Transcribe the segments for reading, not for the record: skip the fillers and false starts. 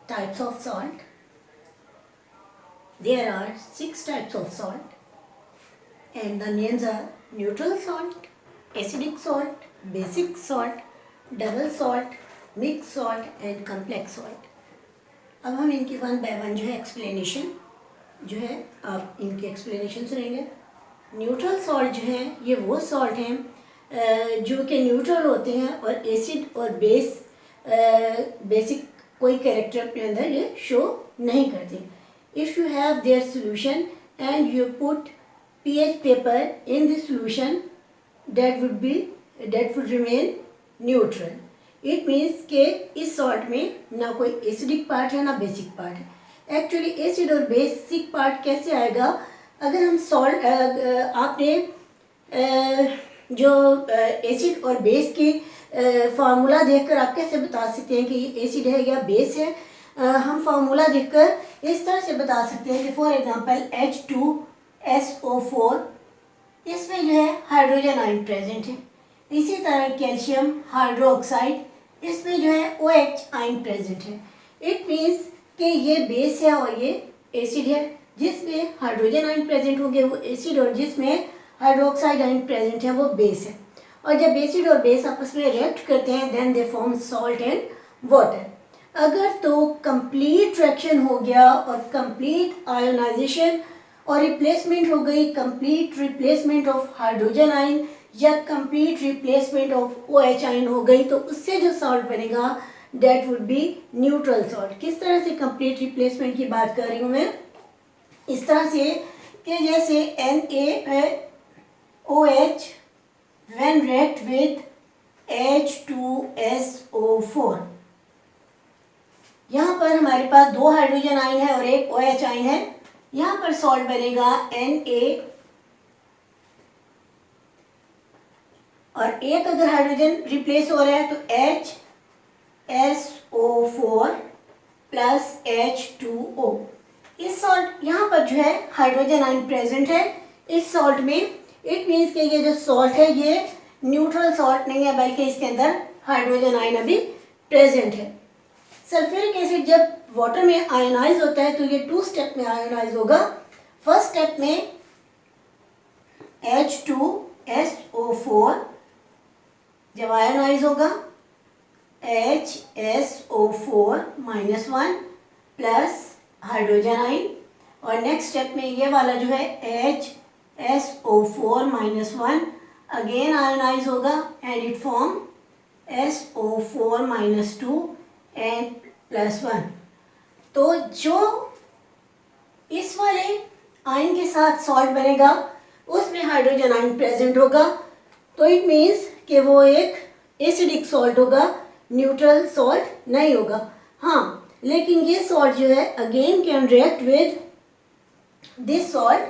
types of salt. There are 6 types of salt, and the names are neutral salt, acidic salt, basic salt, double salt, mixed salt and complex salt. अब हम इनकी one by one जो है explanation जो है आप इनकी explanation सुनेंगे. न्यूट्रल सॉल्ट जो है ये वो सॉल्ट हैं जो कि न्यूट्रल होते हैं और एसिड और बेस बेसिक कोई कैरेक्टर अपने अंदर ये शो नहीं करते. If you have their solution and you put pH paper in the solution, that would remain neutral. It means कि इस सॉल्ट में ना कोई एसिडिक पार्ट है ना बेसिक पार्ट है. एक्चुअली एसिड और बेसिक पार्ट कैसे आएगा? अगर हम सॉल्ट आपने जो एसिड और बेस की फार्मूला देखकर आप कैसे बता सकते हैं कि ये एसिड है या बेस है? हम फार्मूला देखकर इस तरह से बता सकते हैं कि फॉर एग्जांपल H2SO4, इसमें जो है हाइड्रोजन आयन प्रेजेंट है. इसी तरह कैल्शियम हाइड्रोक्साइड, इसमें जो है OH आयन प्रेजेंट है. इट मीन्स कि ये बेस है और ये एसिड है. जिसमें हाइड्रोजन आयन प्रेजेंट होंगे वो एसिड और जिसमें हाइड्रोक्साइड आयन प्रेजेंट है वो बेस है. और जब एसिड और बेस आपस में रिएक्ट करते हैं then they form salt and water. अगर तो कंप्लीट रिएक्शन हो गया और कंप्लीट आयोनाइजेशन और रिप्लेसमेंट हो गई, complete replacement of hydrogen ion या complete replacement of OH ion हो गई, तो उससे जो सॉल्ट बनेगा that would be neutral salt. किस तरह से कंप्लीट रिप्लेसमेंट की बात कर रही हूँ मैं? इस तरह से कि जैसे NaOH when react with H2SO4, यहाँ पर हमारे पास 2 हाइड्रोजन आयन है और एक OH आयन है. यहाँ पर सॉल्ट बनेगा Na और एक अगर हाइड्रोजन रिप्लेस हो रहा है तो HSO4 प्लस H2O. इस सॉल्ट यहाँ पर जो है हाइड्रोजन आयन प्रेजेंट है इस सॉल्ट में. इट मीन्स कि ये जो सॉल्ट है ये न्यूट्रल सॉल्ट नहीं है बल्कि इसके अंदर हाइड्रोजन आयन अभी प्रेजेंट है. सल्फ्यूरिक एसिड जब वाटर में आयोनाइज होता है तो ये 2 स्टेप में आयोनाइज होगा. फर्स्ट स्टेप में H2SO4 जब आयोनाइज होगा HSO4-1 प्लस हाइड्रोजन आयन, और नेक्स्ट स्टेप में ये वाला जो है HSO4-1 अगेन आयोनाइज होगा and it form SO4-2 and +1. तो जो इस वाले आयन के साथ सॉल्ट बनेगा उसमें हाइड्रोजन आयन प्रेजेंट होगा. तो इट मीन्स कि वो एक एसिडिक सॉल्ट होगा, न्यूट्रल सॉल्ट नहीं होगा. हाँ, लेकिन ये सॉल्ट जो है again can react with this salt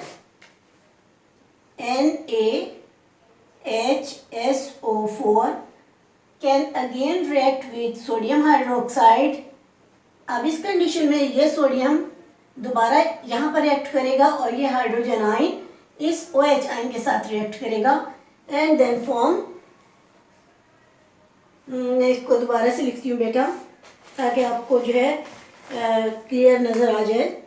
NaHSO4 can again react with sodium hydroxide. अब इस कंडीशन में ये सोडियम दोबारा यहाँ पर रिएक्ट करेगा और ये हाइड्रोजन आयन इस OH आयन के साथ रिएक्ट करेगा एंड देन फॉर्म, मैं इसको दोबारा से लिखती हूँ बेटा ताकि आपको जो है क्लियर नज़र आ जाए.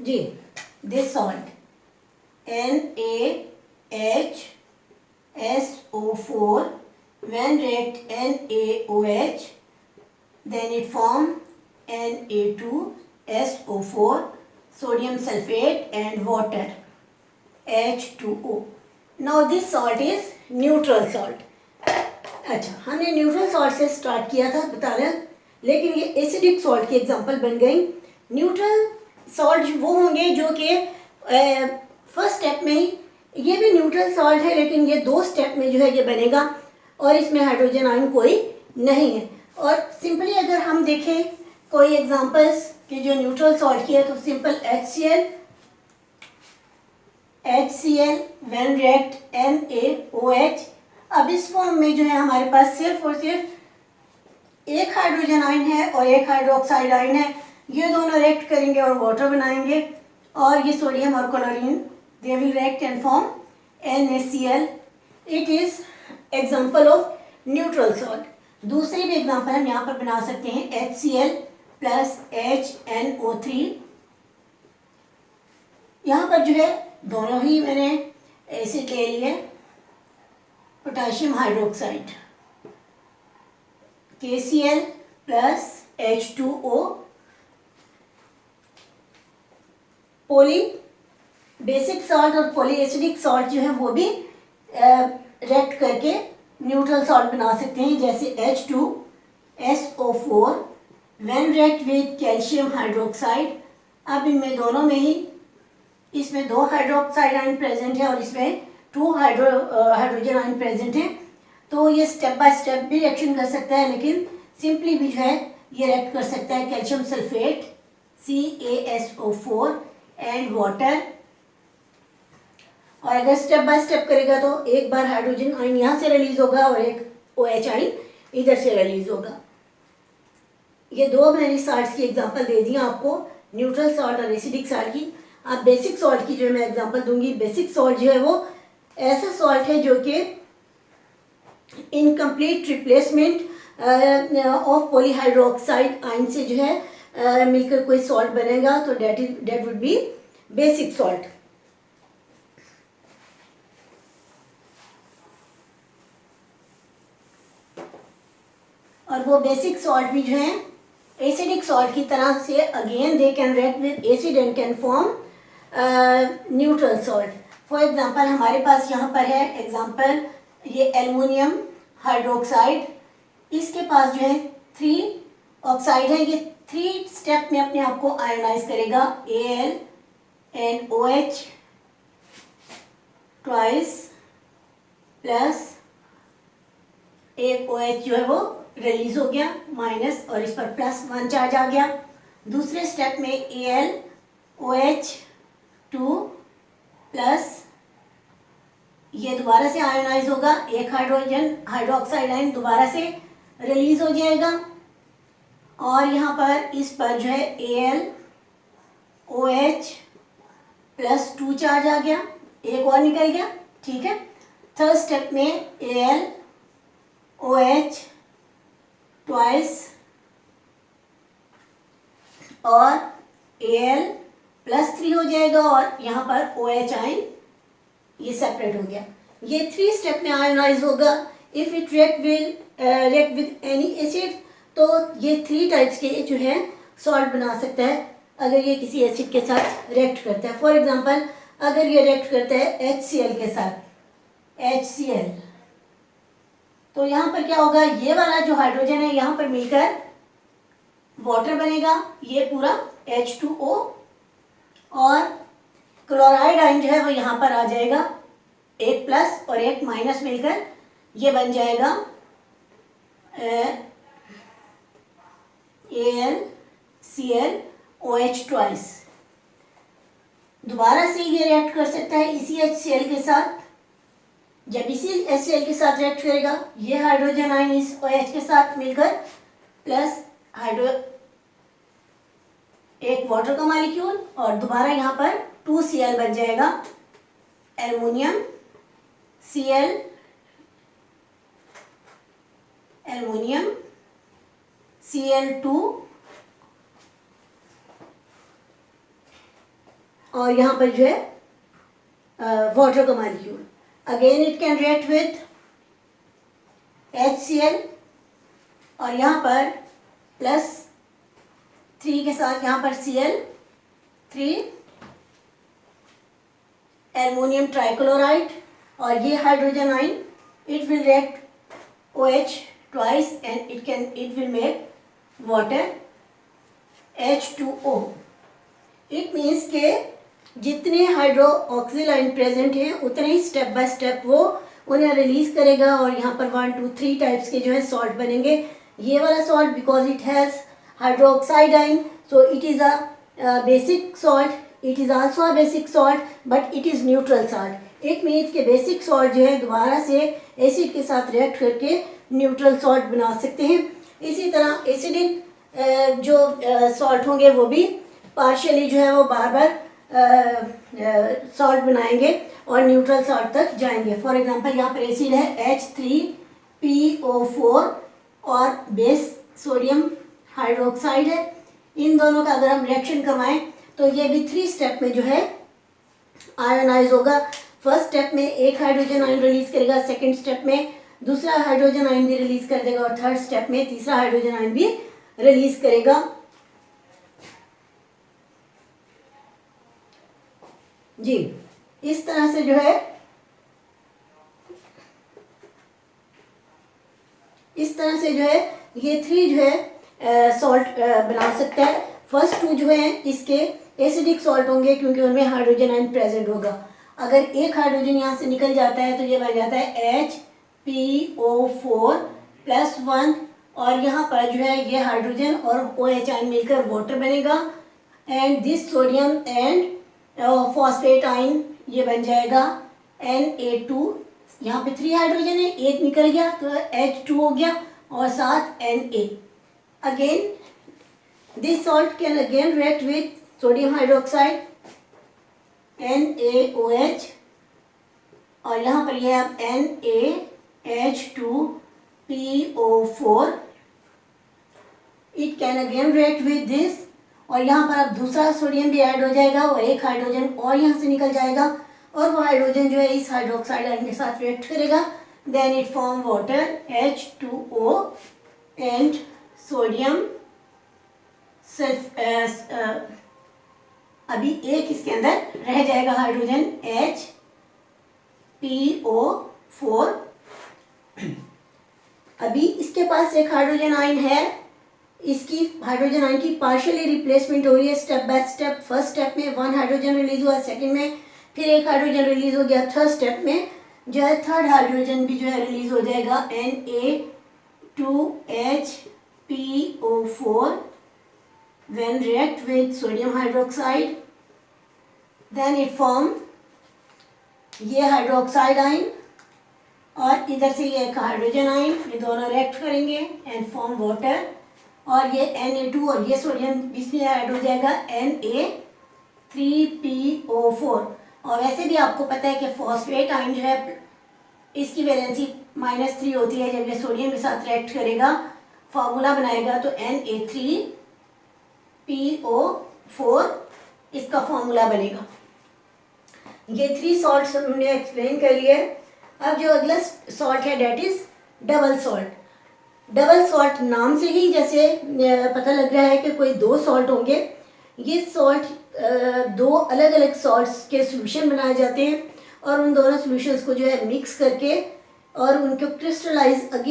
जी, this salt NaHSO4 when react NaOH then it form Na2SO4 sodium sulfate and water H2O. Now this salt is neutral salt. अच्छा, हमने न्यूट्रल सॉल्ट से स्टार्ट किया था बताना, लेकिन ये एसिडिक सॉल्ट की एग्जांपल बन गई. न्यूट्रल सॉल्ट वो होंगे जो कि फर्स्ट स्टेप में ही, ये भी न्यूट्रल सॉल्ट है लेकिन ये 2 स्टेप में जो है ये बनेगा और इसमें हाइड्रोजन आयन कोई नहीं है. और सिंपली अगर हम देखें कोई एग्जांपल्स कि जो न्यूट्रल सॉल्ट की है तो simple HCl when react NaOH. अब इस फॉर्म में जो है हमारे पास सिर्फ और सिर्फ एक हाइड्रोजन आयन है और एक हाइड्रोक्साइड आयन है. ये दोनों रिएक्ट करेंगे और वाटर बनाएंगे और ये सोडियम और chlorine they will react and form NaCl, it is example of neutral salt. दूसरे भी एग्जाम्पल हम यहाँ पर बना सकते हैं, HCl प्लस HNO3। यहाँ पर जो है दोनों ही मैंने एसिड ले लिए, potassium hydroxide KCl plus H2O, पोली बेसिक सॉल्ट और पॉली एसिडिक सॉल्ट जो है वो भी रिएक्ट करके न्यूट्रल सॉल्ट बना सकते हैं, जैसे H2SO4 when react with calcium hydroxide. अब इनमें दोनों में ही, इसमें 2 हाइड्रोक्साइड आयन प्रेजेंट है और इसमें 2 हाइड्रोजन आयन प्रेजेंट है, तो ये स्टेप बाय स्टेप भी रिएक्शन कर सकता है, लेकिन सिंपली भी जो है ये रिएक्ट कर सकता है calcium sulphate CaSO4 and water. और अगर स्टेप बाय स्टेप करेगा तो एक बार हाइड्रोजन आयन यहाँ से रिलीज होगा और एक OH आयन इधर से रिलीज होगा। ये 2 मैंने सॉल्ट्स की एग्जांपल दे दी आपको, न्यूट्रल सॉल्ट और एसिडिक सॉल्ट की। अब बेसिक सॉल्ट की जो मैं एग्जांपल दूंगी, बेसिक सॉल्ट जो है वो ऐसा सॉल्ट है जो कि incomplete replacement of polyhydroxide ion से जो है मिलकर कोई सॉल्ट बनेगा, तो that would be basic salt. और वो बेसिक सॉल्ट भी जो है एसिडिक सॉल्ट की तरह से again they can react with acid and can form neutral salt. For example हमारे पास यहाँ पर है एग्जांपल, ये एल्युमिनियम हाइड्रोक्साइड, इसके पास जो है 3 ऑक्साइड है, ये 3 स्टेप में अपने आप को आयोनाइज करेगा, AlNOH ट्वाइस प्लस एक OH जो है वो रिलीज हो गया माइनस, और इस पर +1 चार्ज आ गया। दूसरे स्टेप में AlOH2 प्लस, ये दोबारा से आयोनाइज होगा, एक हाइड्रोजन हाइड्रोक्साइड आयन दोबारा से रिलीज हो जाएगा, और यहाँ पर इस पर जो है AlOH +2 चार्ज आ गया, एक और निकल गया, ठीक है। थर्ड स्टेप में AlOH ट्वाइस और Al+3 हो जाएगा, और यहाँ पर OH आयन ये सेपरेट हो गया। ये 3 स्टेप में आयोनाइज होगा। If it react with any acid, तो ये 3 टाइप्स के जो है सॉल्ट बना सकता है अगर ये किसी एसिड के साथ रिएक्ट करता है। फॉर एग्जांपल अगर ये रिएक्ट करता है HCl के साथ, HCl, तो यहाँ पर क्या होगा, ये वाला जो हाइड्रोजन है यहाँ पर मिलकर वाटर बनेगा, ये पूरा H2O, और क्लोराइड आयन जो है वो यहाँ पर आ जाएगा, एक प्लस और एक माइनस मिलकर ये बन जाएगा AlClOH ट्वाइस। दोबारा से ये रिएक्ट कर सकता है इसी HCl के साथ। जब इसी HCl के साथ रिएक्ट करेगा, ये हाइड्रोजन आयन इस OH के साथ मिलकर प्लस एक वाटर का मॉलिक्यूल, और दोबारा यहाँ पर 2Cl बन जाएगा, एल्युमिनियम Cl2, और यहाँ पर जो है वाटर का molecule. Again it can react with HCl, और यहाँ पर +3 के साथ यहाँ पर Cl3, एल्युमिनियम ट्राइक्लोराइड, और ये hydrogen ion it will react OH twice and it will make water H2O। It means के जितने हाइड्रोक्सिल आयन प्रेजेंट हैं उतने ही स्टेप बाय स्टेप वो उन्हें रिलीज करेगा, और यहाँ पर 1 2 3 टाइप्स के जो है सॉल्ट बनेंगे। ये वाला salt because it has hydroxide ion, so it is a basic salt, it is also a basic salt but it is neutral salt. It means के बेसिक सॉल्ट जो है दोबारा से एसिड के साथ रिएक्ट करके न्यूट्रल सॉल्ट बना सकते हैं। इसी तरह एसिडिक जो सॉल्ट होंगे वो भी पार्शियली जो है वो बार बार सॉल्ट बनाएंगे और न्यूट्रल सॉल्ट तक जाएंगे। फॉर एग्जांपल यहाँ पर एसिड है H3PO4 और बेस सोडियम हाइड्रोक्साइड है। इन दोनों का अगर हम रिएक्शन करवाएं तो ये भी 3 स्टेप में जो है आयोनाइज होगा। फर्स्ट स्टेप में एक हाइड्रोजन आयन रिलीज करेगा, सेकंड स्टेप में दूसरा हाइड्रोजन आयन भी रिलीज कर देगा और थर्ड स्टेप में तीसरा हाइड्रोजन आयन भी रिलीज करेगा। जी, इस तरह से जो है ये 3 जो है सॉल्ट बना सकता है। फर्स्ट 2 जो है इसके एसिडिक सॉल्ट होंगे क्योंकि उनमें हाइड्रोजन आयन प्रेजेंट होगा। अगर एक हाइड्रोजन यहाँ से निकल जाता है तो ये बन जाता है HPO4+1 और यहाँ पर जो है ये हाइड्रोजन और OH आयन मिलकर वाटर बनेगा and this sodium and phosphate ion ये बन जाएगा Na2। यहाँ पे 3 हाइड्रोजन है, एक निकल गया तो H2 हो गया और साथ Na। Again this salt can again react with sodium hydroxide NaOH और यहाँ पर यह अब NaH2PO4 it can again react with this और यहाँ पर अब दूसरा सोडियम भी ऐड हो जाएगा और एक हाइड्रोजन और यहाँ से निकल जाएगा और वो हाइड्रोजन जो है इस हाइड्रोक्साइड आयन के साथ रिएक्ट करेगा। Then it form water H2O and sodium अभी एक इसके अंदर रह जाएगा हाइड्रोजन HPO4। अभी इसके पास एक हाइड्रोजन आयन है, इसकी हाइड्रोजन आयन की पार्शियली रिप्लेसमेंट हो रही है step by step. First step में 1 हाइड्रोजन रिलीज हुआ, सेकंड में फिर एक हाइड्रोजन रिलीज हो गया, थर्ड स्टेप में जो है थर्ड हाइड्रोजन भी जो है रिलीज हो जाएगा Na2HPO4 when react with sodium hydroxide then it form ये हाइड्रोक्साइड आयन और इधर से ये एक हाइड्रोजन आयन, ये दोनों रिएक्ट करेंगे एंड फॉर्म वाटर और ये Na2 और ये सोडियम इसमें ऐड हो जाएगा Na3PO4। और वैसे भी आपको पता है कि फॉस्फेट आयन जो है इसकी वैलेंसी -3 होती है। जब ये सोडियम के साथ रिएक्ट करेगा फार्मूला बनाएगा तो Na3PO4 इसका फॉर्मूला बनेगा। ये 3 सॉल्ट्स हमने एक्सप्लेन कर लिए। अब जो अगला सॉल्ट है that is double salt. Double salt नाम से ही जैसे पता लग रहा है कि कोई 2 सॉल्ट होंगे। ये सॉल्ट 2 अलग अलग सॉल्ट्स के सॉल्यूशन बनाए जाते हैं और उन दोनों सॉल्यूशंस को जो है मिक्स करके और उनको क्रिस्टलाइज कर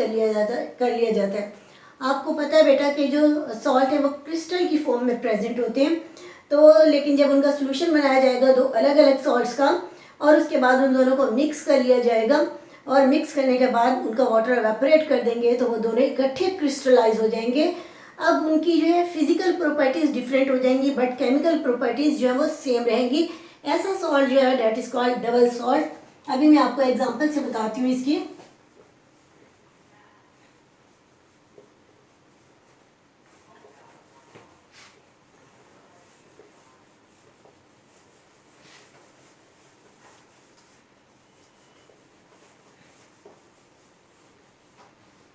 लिया जाता है। आपको पता है बेटा कि जो सॉल्ट है वो क्रिस्टल की फॉर्म में प्रेजेंट होते हैं, तो लेकिन जब उनका सॉल्यूशन बनाया जाएगा 2 अलग अलग सॉल्ट्स का और उसके बाद उन दोनों को मिक्स कर लिया जाएगा और मिक्स करने के बाद उनका वाटर एवेपोरेट कर देंगे तो वो दोनों इकट्ठे क्रिस्टलाइज हो जाएंगे। अब उनकी जो है फिजिकल प्रॉपर्टीज डिफरेंट हो जाएंगी बट केमिकल प्रॉपर्टीज जो है वो सेम रहेंगी। ऐसा सॉल्ट जो है that is called double salt. अभी मैं आपको एग्जांपल से बताती हूँ इसकी।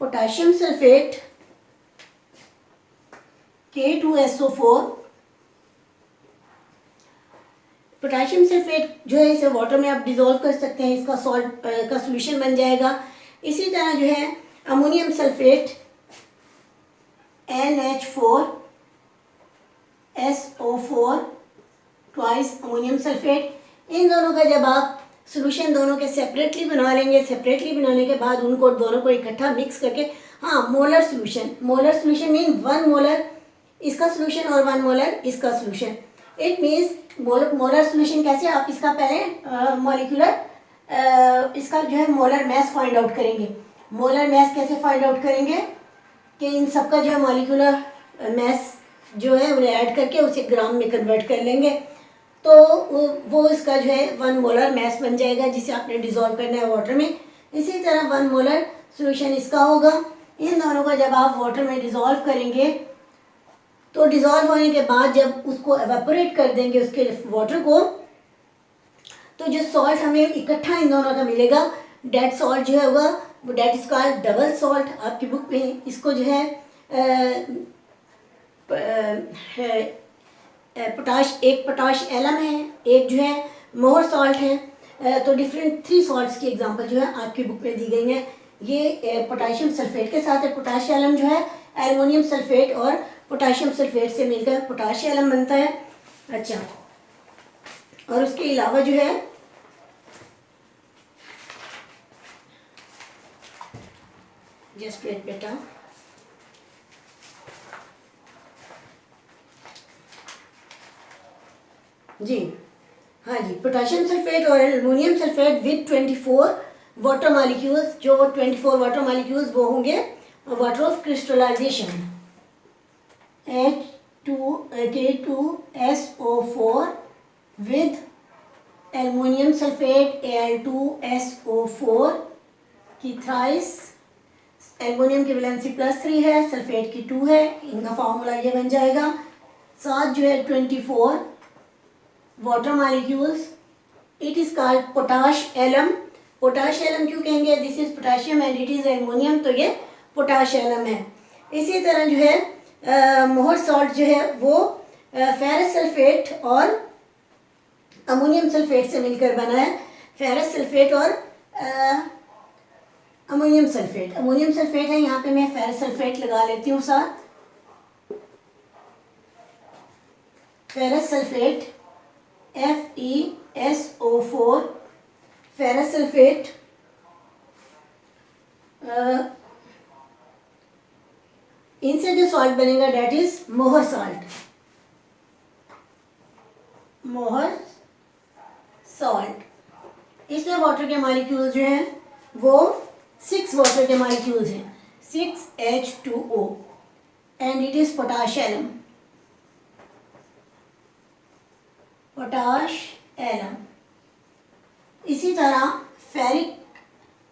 Potassium sulphate K2SO4। Potassium sulphate जो है इसे वाटर में आप डिजोल्व कर सकते हैं, इसका सॉल्ट का सॉल्यूशन बन जाएगा। इसी तरह जो है ammonium sulphate NH4SO4 twice ammonium sulphate. इन दोनों का जब आप सॉल्यूशन दोनों के सेपरेटली बना लेंगे, सेपरेटली बनाने के बाद उनको दोनों को इकट्ठा मिक्स करके मोलर सॉल्यूशन मीन 1 मोलर इसका सॉल्यूशन और 1 मोलर इसका solution. It means molar solution कैसे, आप इसका पहले मॉलिक्यूलर इसका जो है मोलर मास फाइंड आउट करेंगे। मोलर मास कैसे फाइंड आउट करेंगे कि इन सबका जो है मॉलिक्यूलर मास जो है उन्हें ऐड करके उसे ग्राम में कन्वर्ट कर लेंगे तो वो इसका जो है 1 मोलर मास बन जाएगा जिसे आपने डिजोल्व करना है वाटर में। इसी तरह 1 मोलर सॉल्यूशन इसका होगा। इन दोनों को जब आप वाटर में डिजोल्व करेंगे तो डिज़ोल्व होने के बाद जब उसको एवेपोरेट कर देंगे उसके वाटर को, तो जो सॉल्ट हमें इकट्ठा इन दोनों का मिलेगा, डेट सॉल्ट जो है होगा वो that is called double salt. आपकी बुक में इसको जो है पोटाश, एक पोटाश एलम है, एक जो है मोहर सॉल्ट है। तो डिफरेंट 3 सॉल्ट्स की एग्जांपल जो है आपकी बुक में दी गई हैं। ये पोटाशियम सल्फेट के साथ है, पोटाश एलम जो है एल्युमिनियम सल्फेट और पोटाशियम सल्फेट से मिलकर पोटाश एलम बनता है। अच्छा, और उसके अलावा जो है जस्ट वेट बेटा, जी हाँ जी, पोटाशियम सल्फेट और aluminium sulphate with 24 water molecules, जो 24 वाटर मॉलिक्यूल्स वो होंगे water of crystallisation H2K2SO4 with aluminium sulphate Al2SO4 की थ्राइस। एल्युमिनियम की वैलेंसी +3 है, सल्फेट की 2 है, इनका फॉर्मूला ये बन जाएगा। साथ जो है 24 water molecules, it is called potash alum. Potash alum क्यों कहेंगे? This is potassium and it is aluminium, तो ये पोटाश एलम है। इसी तरह जो है मोहर सॉल्ट जो है वो फेरस सल्फेट और अमोनियम सल्फेट से मिलकर बना है। फेरस सल्फेट और अमोनियम सल्फेट, अमोनियम सल्फेट है, यहाँ पे मैं फेरस सल्फेट लगा लेती हूँ साथ। Ferrous sulphate FeSO4, ferrous sulphate इनसे जो सॉल्ट बनेगा that is Mohr salt. Mohr salt, इसमें वाटर के मॉलिक्यूल्स जो हैं वो 6 वाटर के मॉलिक्यूल्स हैं, 6H2O and it is potash alum. Potash alum. इसी तरह फेरिक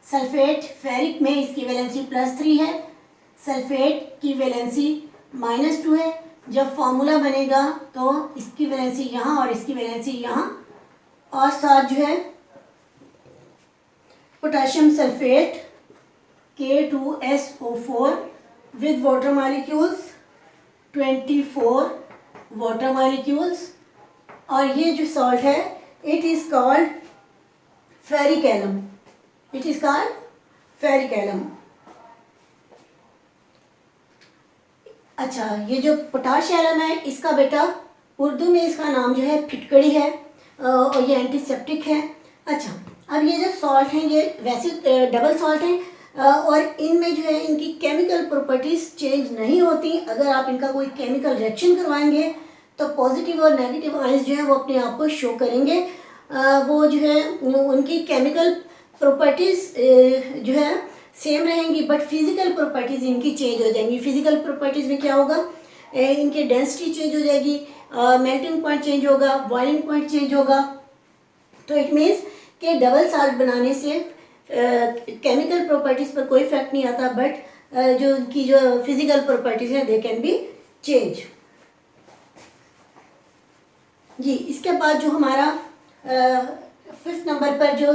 सल्फेट, फेरिक में इसकी वैलेंसी +3 है, सल्फेट की वैलेंसी -2 है। जब फॉर्मूला बनेगा तो इसकी वैलेंसी यहाँ और इसकी वैलेंसी यहाँ, और साथ जो है potassium sulphate K2SO4 with water molecules 24 water molecules, और ये जो सॉल्ट है it is called ferric alum. It is called ferric alum. अच्छा, ये जो पोटाश एलम है इसका बेटा उर्दू में इसका नाम जो है फिटकड़ी है और ये एंटीसेप्टिक है। अच्छा, अब ये जो सॉल्ट हैं ये वैसे डबल सॉल्ट हैं और इनमें जो है इनकी केमिकल प्रॉपर्टीज़ चेंज नहीं होती। अगर आप इनका कोई केमिकल रिएक्शन करवाएंगे तो पॉजिटिव और नेगेटिव आयंस जो है वो अपने आप को शो करेंगे। वो जो है उनकी केमिकल प्रॉपर्टीज़ जो है सेम रहेंगी, बट फिजिकल प्रॉपर्टीज़ इनकी चेंज हो जाएंगी। फिजिकल प्रॉपर्टीज़ में क्या होगा, इनकी डेंसिटी चेंज हो जाएगी, मेल्टिंग पॉइंट चेंज होगा, बॉइलिंग पॉइंट चेंज होगा। तो इट मीन्स कि डबल सॉल्ट बनाने से केमिकल प्रॉपर्टीज़ पर कोई इफेक्ट नहीं आता, बट जो इनकी जो फिजिकल प्रॉपर्टीज़ हैं दे कैन बी चेंज। जी, इसके बाद जो हमारा 5th नंबर पर जो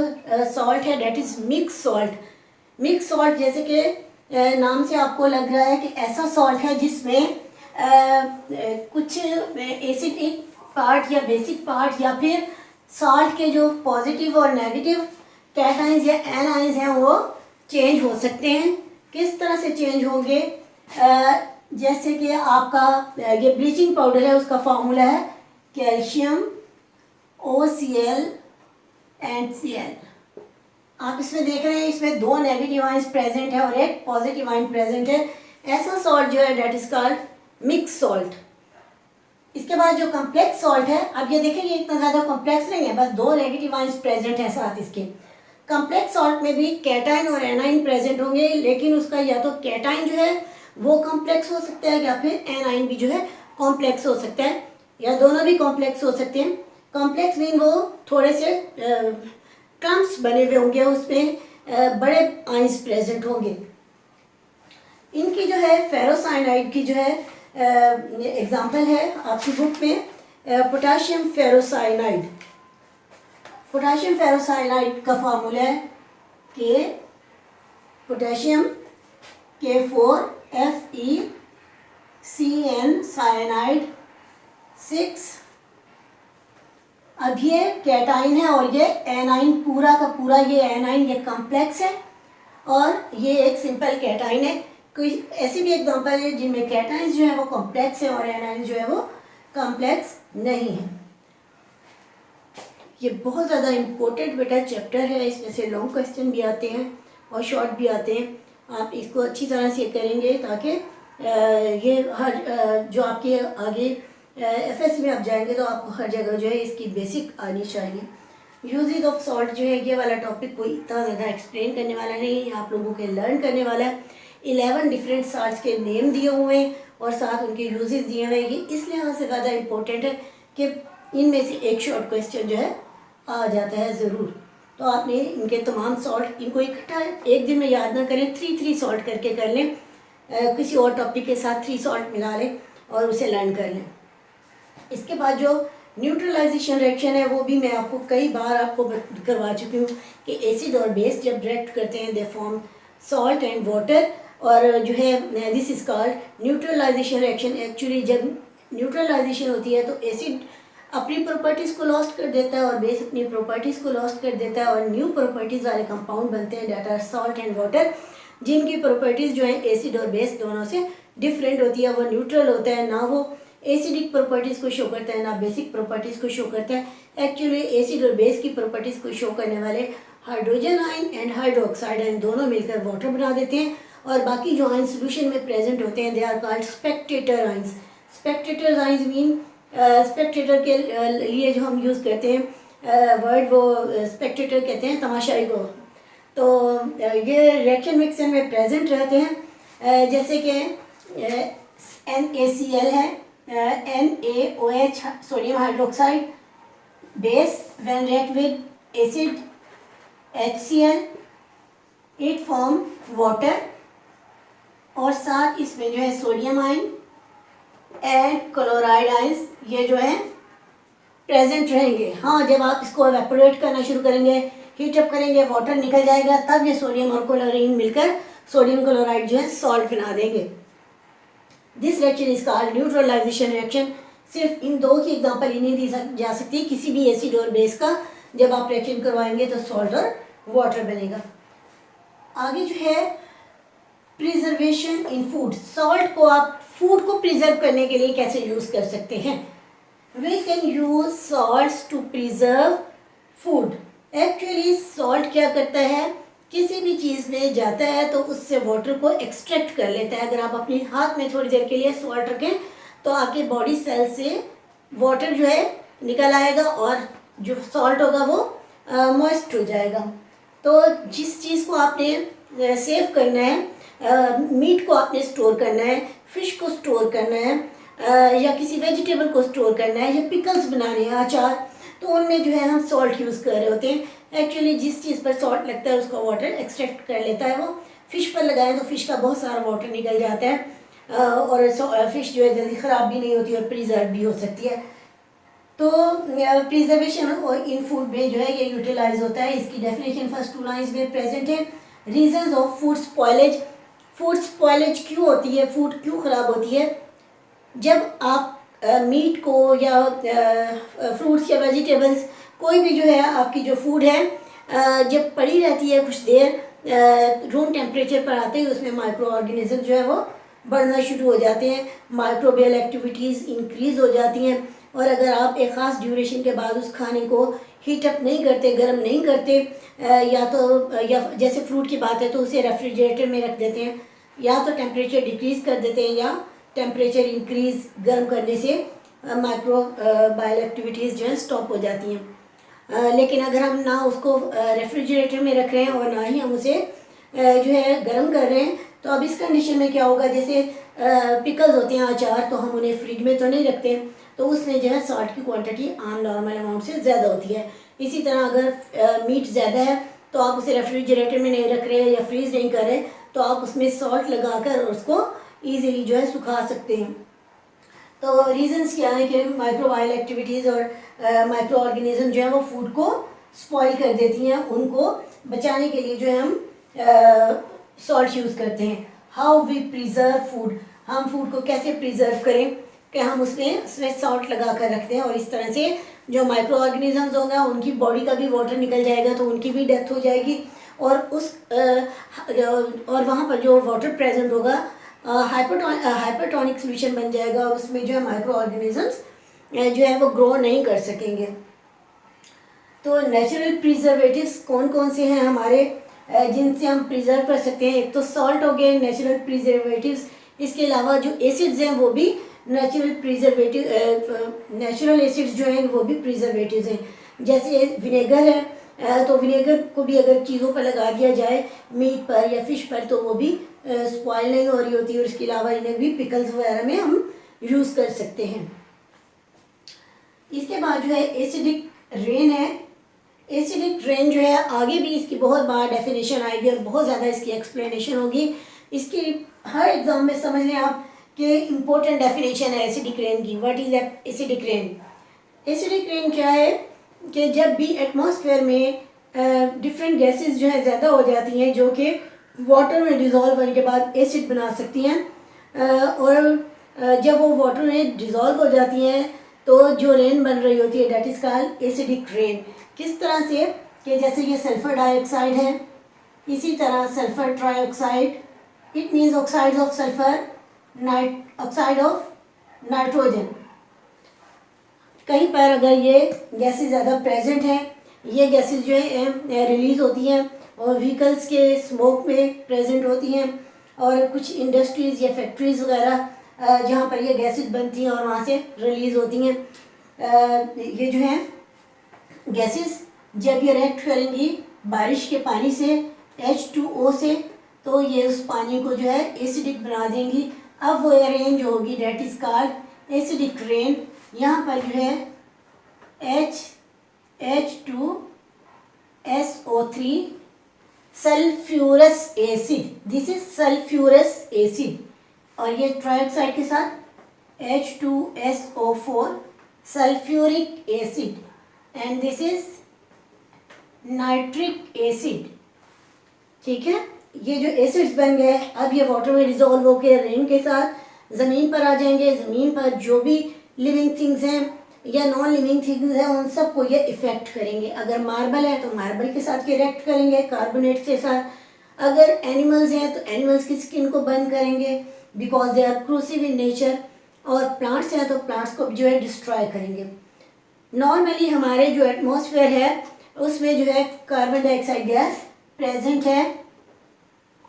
सॉल्ट है that is mix salt. Mix salt जैसे कि नाम से आपको लग रहा है कि ऐसा सॉल्ट है जिसमें कुछ एसिडिक पार्ट या बेसिक पार्ट या फिर सॉल्ट के जो पॉजिटिव और नेगेटिव कैटाइंस या एनाइंस हैं वो चेंज हो सकते हैं। किस तरह से चेंज होंगे, जैसे कि आपका ये ब्लीचिंग पाउडर है, उसका फार्मूला है कैल्शियम OCl एंड Cl। आप इसमें देख रहे हैं इसमें 2 नेगेटिव आयंस प्रेजेंट है और एक पॉजिटिव आयन प्रेजेंट है। ऐसा सॉल्ट जो है that is called mix salt. इसके बाद जो कॉम्प्लेक्स सॉल्ट है, अब ये देखेंगे इतना ज़्यादा कॉम्प्लेक्स नहीं है, बस 2 नेगेटिव आयंस प्रेजेंट है साथ इसके। कॉम्प्लेक्स सॉल्ट में भी कैटाइन और एनाइन प्रेजेंट होंगे, लेकिन उसका या तो कैटाइन जो है वो कॉम्प्लेक्स हो सकता है या फिर एनाइन भी जो है कॉम्प्लेक्स हो सकता है, या दोनों भी कॉम्प्लेक्स हो सकते हैं। कॉम्प्लेक्स मीन वो थोड़े से क्लम्प्स बने हुए होंगे, उसमें बड़े आयंस प्रेजेंट होंगे। इनकी जो है फेरोसाइनाइड की जो है एग्जाम्पल है आपकी बुक में पोटाशियम फेरोसाइनाइड। पोटाशियम फेरोसाइनाइड का फार्मूला है के पोटेशियम K4FeCN साइनाइड 6। अब ये कैटाइन है और ये एनाइन, पूरा का पूरा ये एनाइन, ये कॉम्प्लेक्स है और ये एक सिंपल कैटाइन है। कोई ऐसी भी एग्जांपल है जिनमें कैटाइन्स जो है वो कॉम्प्लेक्स है और एनाइन जो है वो कॉम्प्लेक्स नहीं है। ये बहुत ज़्यादा इम्पोर्टेंट बेटा चैप्टर है, इसमें से लॉन्ग क्वेश्चन भी आते हैं और शॉर्ट भी आते हैं। आप इसको अच्छी तरह से करेंगे ताकि ये हर जो आपके आगे एफएस में आप जाएंगे तो आपको हर जगह जो है इसकी बेसिक आनी चाहिए। यूजेज ऑफ सॉल्ट जो है ये वाला टॉपिक कोई इतना ज़्यादा एक्सप्लेन करने वाला नहीं है, आप लोगों के लर्न करने वाला है। 11 डिफरेंट सॉल्ट्स के नेम दिए हुए हैं और साथ उनके यूजेज दिए हुए हैं। ये इस लिहाज से ज़्यादा इम्पोर्टेंट है कि इनमें से एक शॉर्ट क्वेश्चन जो है आ जाता है ज़रूर। तो आपने इनके तमाम सॉल्ट इनको इकट्ठा एक दिन में याद ना करें, 3 सॉल्ट करके कर लें, किसी और टॉपिक के साथ 3 सॉल्ट मिला लें और उसे लर्न कर लें। इसके बाद जो न्यूट्रलाइजेशन रिएक्शन है वो भी मैं आपको कई बार आपको करवा चुकी हूँ कि एसिड और बेस जब रिएक्ट करते हैं they form salt and water, और जो है this is called neutralisation reaction. Actually जब न्यूट्रलाइजेशन होती है तो एसिड अपनी प्रॉपर्टीज़ को लॉस्ट कर देता है और बेस अपनी प्रॉपर्टीज़ को लॉस्ट कर देता है और न्यू प्रॉपर्टीज़ वाले कंपाउंड बनते हैं that are salt and water, जिनकी प्रॉपर्टीज़ जो है एसिड और बेस दोनों से डिफरेंट होती है। वो न्यूट्रल होता है, ना वो एसिडिक प्रॉपर्टीज़ को शो करता है ना बेसिक प्रॉपर्टीज़ को शो करता है। एक्चुअली एसिड और बेस की प्रॉपर्टीज़ को शो करने वाले hydrogen ion and hydroxide ion दोनों मिलकर वाटर बना देते हैं और बाकी जो आयन सोल्यूशन में प्रेजेंट होते हैं they are called spectator ions. Spectator ions mean spectator के लिए जो हम यूज़ करते हैं वर्ड वो स्पेक्टेटर कहते हैं तमाशाई को। तो ये रिएक्शन मिक्सर में प्रेजेंट रहते हैं, जैसे कि NaCl है, NaOH sodium hydroxide, base when react with acid HCl it form water, और साथ इसमें जो है sodium ion and chloride ions ये जो है प्रेजेंट रहेंगे। हाँ, जब आप इसको एवेपोरेट करना शुरू करेंगे, हीटअप करेंगे, वाटर निकल जाएगा, तब ये सोडियम और क्लोरीन मिलकर सोडियम क्लोराइड जो है सॉल्ट बना देंगे। This reaction is called neutralisation reaction. सिर्फ इन दो की एग्जांपल ही नहीं दी जा सकती, किसी भी एसिड और बेस का जब आप रिएक्शन करवाएंगे तो सॉल्ट और वाटर बनेगा। आगे जो है प्रिजर्वेशन इन फूड। सॉल्ट को आप फूड को प्रिजर्व करने के लिए कैसे यूज़ कर सकते हैं? We can use salts to preserve food. Actually salt क्या करता है, किसी भी चीज़ में जाता है तो उससे वाटर को एक्सट्रैक्ट कर लेता है। अगर आप अपने हाथ में थोड़ी देर के लिए सॉल्ट रखें तो आपके बॉडी सेल से वाटर जो है निकल आएगा और जो सॉल्ट होगा वो मॉइस्ट हो जाएगा। तो जिस चीज़ को आपने सेव करना है, मीट को आपने स्टोर करना है, फिश को स्टोर करना है, या किसी वेजिटेबल को स्टोर करना है, या पिकल्स बनाने हैं, अचार, तो उनमें जो है हम सॉल्ट यूज़ कर रहे होते हैं। एक्चुअली जिस चीज़ पर सॉल्ट लगता है उसका वाटर एक्सट्रैक्ट कर लेता है वो। फ़िश पर लगाएं तो फ़िश का बहुत सारा वाटर निकल जाता है और फ़िश जो है जल्दी ख़राब भी नहीं होती और प्रिजर्व भी हो सकती है। तो प्रिजर्वेशन इन फूड में जो है ये यूटिलाइज होता है। इसकी डेफिनेशन फर्स्ट 2 लाइन्स में प्रेजेंट है। Reasons of food spoilage. Food spoilage क्यों होती है, फूड क्यों ख़राब होती है? जब आप मीट को या फ्रूट्स या वेजिटेबल्स कोई भी जो है आपकी जो फूड है जब पड़ी रहती है कुछ देर रूम टेम्परेचर पर आते ही उसमें माइक्रो ऑर्गेनिज्म जो है वो बढ़ना शुरू हो जाते हैं, माइक्रोबियल एक्टिविटीज़ इंक्रीज़ हो जाती हैं। और अगर आप एक ख़ास ड्यूरेशन के बाद उस खाने को हीटअप नहीं करते, गर्म नहीं करते, या जैसे फ्रूट की बात है तो उसे रेफ्रिजरेटर में रख देते हैं, या तो टेम्परेचर डिक्रीज़ कर देते हैं या टेम्परेचर इंक्रीज़ गर्म करने से माइक्रो बायल एक्टिविटीज़ जो है स्टॉप हो जाती हैं। लेकिन अगर हम ना उसको रेफ्रिजरेटर में रख रहे हैं और ना ही हम उसे जो है गर्म कर रहे हैं, तो अब इस कंडीशन में क्या होगा, जैसे पिकल्स होते हैं, अचार, तो हम उन्हें फ्रिज में तो नहीं रखते, तो उसमें जो है सॉल्ट की क्वांटिटी आम नॉर्मल अमाउंट से ज़्यादा होती है। इसी तरह अगर मीट ज़्यादा है तो आप उसे रेफ्रिजरेटर में नहीं रख रहे या फ्रीज़ नहीं कर रहे, तो आप उसमें सॉल्ट लगाकर उसको ईज़िली जो है सुखा सकते हैं। तो रीजंस क्या है कि माइक्रोबायल एक्टिविटीज़ और माइक्रो ऑर्गेनिज्म जो है वो फूड को स्पॉइल कर देती हैं, उनको बचाने के लिए जो है हम सॉल्ट यूज़ करते हैं। हाउ वी प्रिजर्व फूड, हम फूड को कैसे प्रिजर्व करें कि हम उसमें सॉल्ट लगा कर रखते हैं, और इस तरह से जो माइक्रो ऑर्गेनिजम्स होगा उनकी बॉडी का भी वाटर निकल जाएगा तो उनकी भी डेथ हो जाएगी, और और वहाँ पर जो वाटर प्रेजेंट होगा हाइपरटोनिक सोल्यूशन बन जाएगा, और उसमें जो है माइक्रो ऑर्गेनिजम्स जो है वो ग्रो नहीं कर सकेंगे। तो नेचुरल प्रिजर्वेटिव्स कौन कौन से हैं हमारे जिनसे हम प्रिजर्व कर सकते हैं? एक तो सॉल्ट हो गए नेचुरल प्रिजर्वेटिव्स, इसके अलावा जो एसिड्स हैं वो भी नेचुरल एसिड्स जो हैं वो भी प्रिजर्वेटिव्स हैं। जैसे विनेगर है, तो विनेगर को भी अगर चीज़ों पर लगा दिया जाए, मीट पर या फिश पर, तो वो भी स्पॉइल नहीं हो रही होती, और इसके अलावा इन्हें भी पिकल्स वगैरह में हम यूज़ कर सकते हैं। इसके बाद जो है एसिडिक रेन है। एसिडिक रेन जो है आगे भी इसकी बहुत बार डेफिनेशन आएगी और बहुत ज़्यादा इसकी एक्सप्लेनेशन होगी। इसकी हर एग्जाम में समझ लें आप कि इम्पोर्टेंट डेफिनेशन है एसिडिक रेन की। What is acidic rain? Acidic rain क्या है कि जब भी एटमॉस्फेयर में डिफरेंट गैसेस जो है ज़्यादा हो जाती हैं, जो कि वाटर में डिज़ोल्व होने के बाद एसिड बना सकती हैं, और जब वो वाटर में डिज़ोल्व हो जाती हैं तो जो रेन बन रही होती है that is called acidic rain. किस तरह से कि जैसे ये सल्फर डाइऑक्साइड है, इसी तरह sulphur trioxide, it means oxide of sulphur, oxide of nitrogen. कहीं पर अगर ये गैसेस ज़्यादा प्रेजेंट हैं, ये गैसेस जो है रिलीज़ होती हैं और व्हीकल्स के स्मोक में प्रेजेंट होती हैं, और कुछ इंडस्ट्रीज़ या फैक्ट्रीज़ वगैरह जहाँ पर ये गैसेस बनती हैं और वहाँ से रिलीज़ होती हैं। ये जो है गैसेस जब ये रिएक्ट करेंगी बारिश के पानी से, H2O से, तो ये उस पानी को जो है एसिडिक बना देंगी। अब वो रेन जो होगी that is called acidic rain. यहाँ पर जो है H2SO3 sulphurous acid, this is sulphurous acid, और ये ट्राइऑक्साइड के साथ H2SO4 sulphuric acid, and this is nitric acid. ठीक है, ये जो एसिड्स बन गए अब ये वाटर में डिजोल्व होकर रेन के साथ ज़मीन पर आ जाएंगे। ज़मीन पर जो भी लिविंग थिंग्स हैं या नॉन लिविंग थिंग्स हैं उन सबको ये इफ़ेक्ट करेंगे। अगर मार्बल है तो मार्बल के साथ ये रिएक्ट करेंगे कार्बोनेट के साथ। अगर एनिमल्स हैं तो एनिमल्स की स्किन को बर्न करेंगे because they are corrosive in nature, और प्लांट्स हैं तो प्लांट्स को जो है डिस्ट्रॉय करेंगे। नॉर्मली हमारे जो एटमॉस्फेयर है उसमें जो है कार्बन डाइऑक्साइड गैस प्रेजेंट है,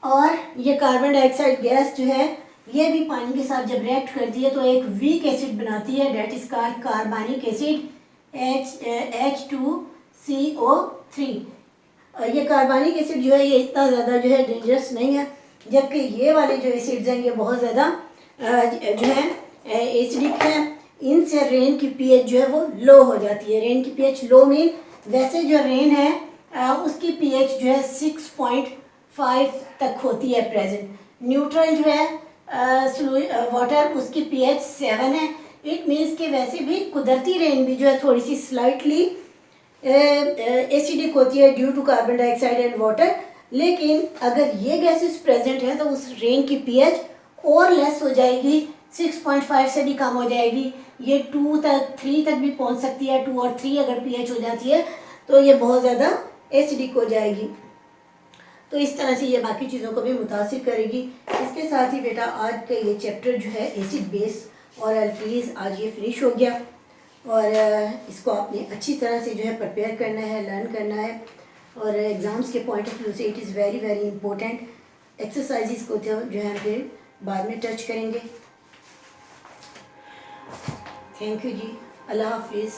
और ये कार्बन डाइऑक्साइड गैस जो है ये भी पानी के साथ जब रिएक्ट करती है तो एक वीक एसिड बनाती है डेट इज कॉल्ड कार्बनिक एसिड H2CO3। ये कार्बनिक एसिड जो है ये इतना ज़्यादा जो है डेंजरस नहीं है, जबकि ये वाले जो एसिड्स हैं ये बहुत ज़्यादा जो है एसिडिक है। इनसे रेन की पीएच जो है वो लो हो जाती है। रेन की पीएच लो मीन वैसे जो रेन है उसकी पीएच जो है 6.5 तक होती है प्रेजेंट। न्यूट्रल जो है वाटर उसकी पीएच 7 है। इट मीन्स कि वैसे भी कुदरती रेन भी जो है थोड़ी सी स्लाइटली एसिडिक होती है due to carbon dioxide and water, लेकिन अगर ये गैसेस प्रेजेंट है तो उस रेन की पीएच और लेस हो जाएगी, 6.5 से भी कम हो जाएगी। ये 2 तक 3 तक भी पहुंच सकती है। 2 और 3 अगर पीएच हो जाती है तो ये बहुत ज़्यादा एसिडिक हो जाएगी। तो इस तरह से ये बाकी चीज़ों को भी मुतासिर करेगी। इसके साथ ही बेटा आज का ये चैप्टर जो है एसिड बेस और एल्कीलीज आज ये फिनिश हो गया, और इसको आपने अच्छी तरह से जो है प्रिपेयर करना है, लर्न करना है, और एग्ज़ाम्स के पॉइंट ऑफ व्यू से it is very very important. Exercises को जो है हम फिर बाद में टच करेंगे। थैंक यू जी, अल्लाह हाफिज़।